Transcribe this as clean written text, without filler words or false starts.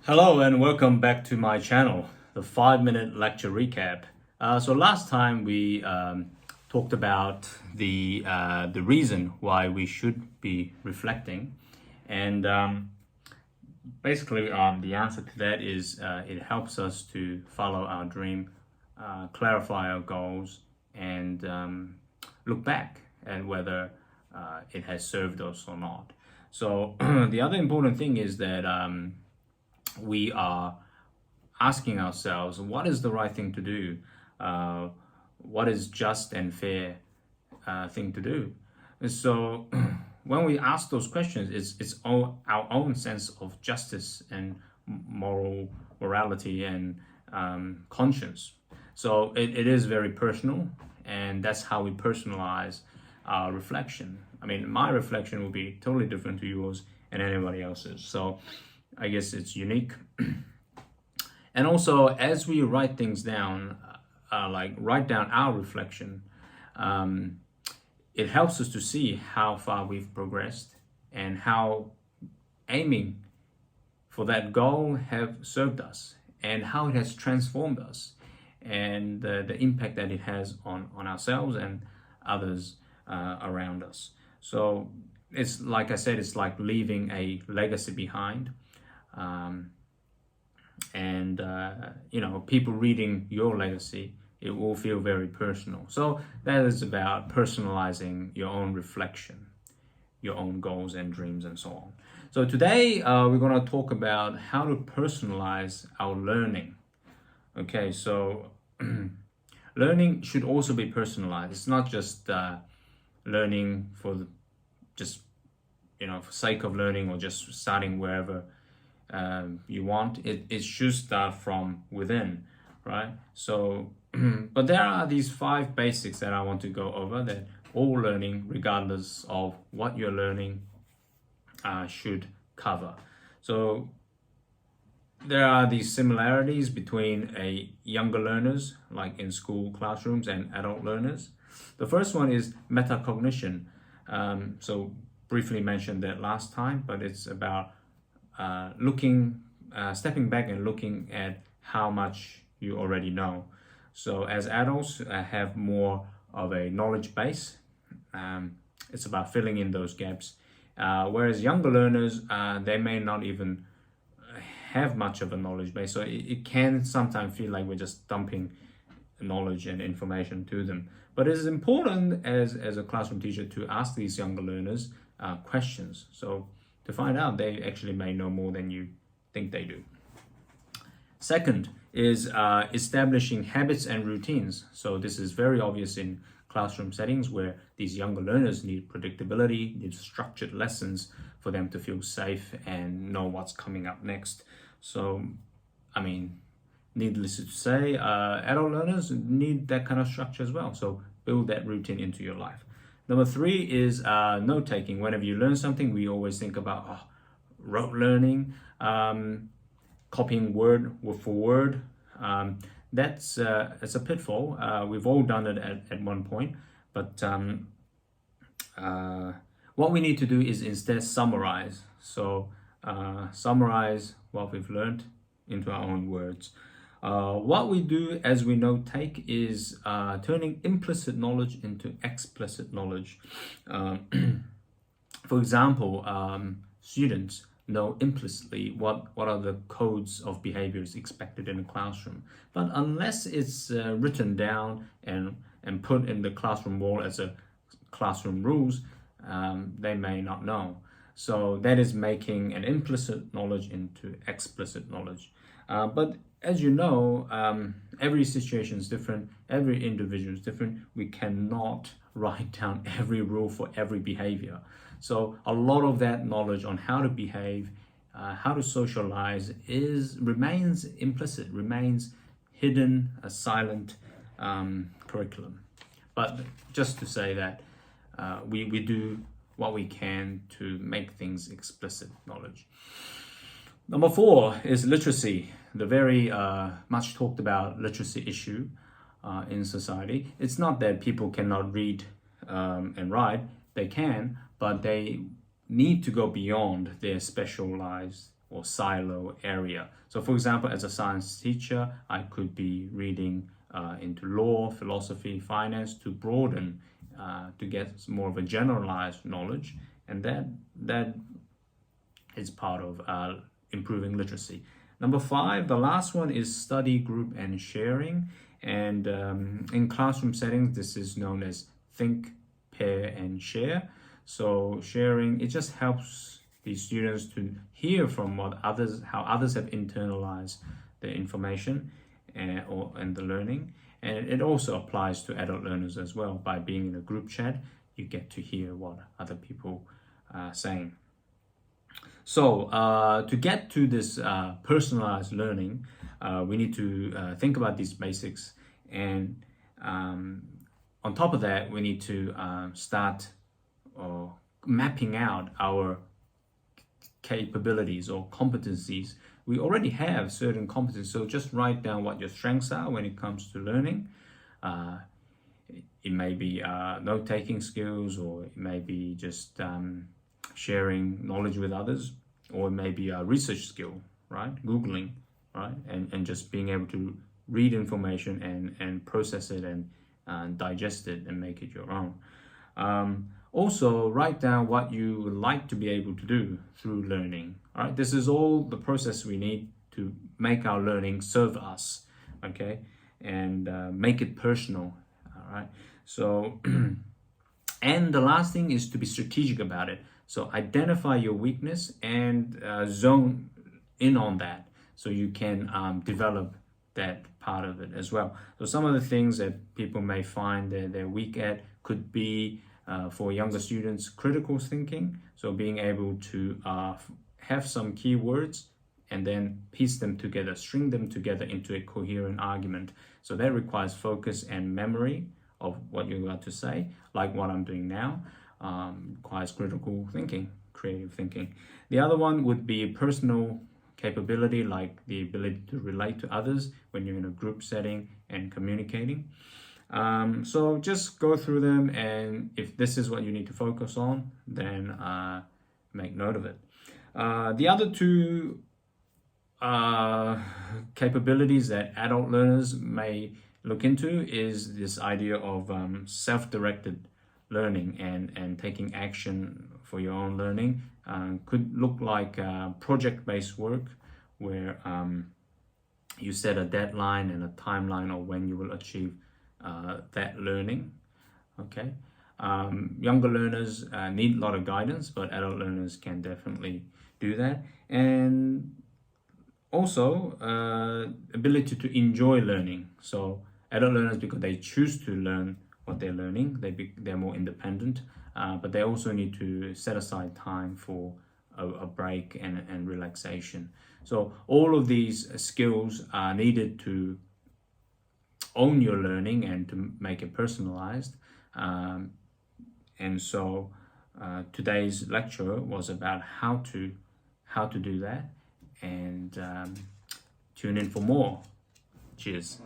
Hello and welcome back to my channel, the 5-minute lecture recap. So last time we talked about the reason why we should be reflecting, and basically the answer to that is it helps us to follow our dream, clarify our goals, and look back at whether it has served us or not. So the other important thing is that we are asking ourselves what is the right thing to do, what is just and fair thing to do. And so when we ask those questions, it's all our own sense of justice and morality and conscience. So it is very personal, and that's how we personalize our reflection. I mean, my reflection will be totally different to yours and anybody else's. So I guess it's unique. And also, as we write things down, like write down our reflection, it helps us to see how far we've progressed and how aiming for that goal have served us and how it has transformed us and the impact that it has on ourselves and others around us. So it's like I said, it's like leaving a legacy behind. People reading your legacy, it will feel very personal. So that is about personalizing your own reflection, your own goals and dreams and so on. So today we're going to talk about how to personalize our learning. Okay, so learning should also be personalized. It's not just learning for for sake of learning or just starting wherever you want. It should start from within, right? So, but there are these 5 basics that I want to go over that all learning, regardless of what you're learning, should cover. So there are these similarities between younger learners, like in school classrooms, and adult learners. The first one is metacognition. So briefly mentioned that last time, but it's about stepping back and looking at how much you already know. So as adults have more of a knowledge base. It's about filling in those gaps. Whereas younger learners, they may not even have much of a knowledge base. So it can sometimes feel like we're just dumping knowledge and information to them. But it is important as a classroom teacher to ask these younger learners questions. So to find out they actually may know more than you think they do. Second is establishing habits and routines. So this is very obvious in classroom settings where these younger learners need predictability, need structured lessons for them to feel safe and know what's coming up next. So, I mean, needless to say, adult learners need that kind of structure as well. So build that routine into your life. Number 3 is note-taking. Whenever you learn something, we always think about rote learning, copying word for word. That's it's a pitfall. We've all done it at one point. But what we need to do is instead summarize. So summarize what we've learned into our own words. What we do as we note take is turning implicit knowledge into explicit knowledge. For example, students know implicitly what are the codes of behaviors expected in a classroom. But unless it's written down and put in the classroom wall as a classroom rules, they may not know. So that is making an implicit knowledge into explicit knowledge. But as you know, every situation is different, every individual is different. We cannot write down every rule for every behavior. So a lot of that knowledge on how to behave, how to socialize remains implicit, remains hidden, a silent curriculum. But just to say that we do what we can to make things explicit knowledge. Number 4 is literacy, the very much talked about literacy issue in society. It's not that people cannot read and write, they can, but they need to go beyond their specialized or silo area. So for example, as a science teacher, I could be reading into law, philosophy, finance to broaden, to get more of a generalized knowledge, and that is part of improving literacy. Number 5, the last one is study group and sharing. And in classroom settings, this is known as think, pair, and share. So sharing, it just helps the students to hear from how others have internalized the information and the learning. And it also applies to adult learners as well. By being in a group chat, you get to hear what other people are saying. So to get to this personalized learning, we need to think about these basics, and on top of that, we need to start mapping out our capabilities or competencies. We already have certain competencies, so just write down what your strengths are when it comes to learning. It may be note-taking skills, or it may be just sharing knowledge with others, or it may be a research skill, right? Googling, right? And just being able to read information and process it and digest it and make it your own. Also, write down what you would like to be able to do through learning. All right, this is all the process we need to make our learning serve us, okay, and make it personal. All right, so and the last thing is to be strategic about it. So identify your weakness and zone in on that, so you can develop that part of it as well. So some of the things that people may find that they're weak at could be, for younger students, critical thinking. So being able to have some keywords and then piece them together, string them together into a coherent argument. So that requires focus and memory of what you're about to say, like what I'm doing now. Requires critical thinking, creative thinking. The other one would be personal capability, like the ability to relate to others when you're in a group setting and communicating. So just go through them, and if this is what you need to focus on, then make note of it. The other two capabilities that adult learners may look into is this idea of self-directed learning and taking action for your own learning. Could look like project-based work, where you set a deadline and a timeline of when you will achieve that learning. Okay, younger learners need a lot of guidance, but adult learners can definitely do that. And also ability to enjoy learning. So adult learners, because they choose to learn what they're learning, they're more independent, but they also need to set aside time for a break and relaxation. So all of these skills are needed to own your learning and to make it personalized. And so today's lecture was about how to do that, and tune in for more. Cheers.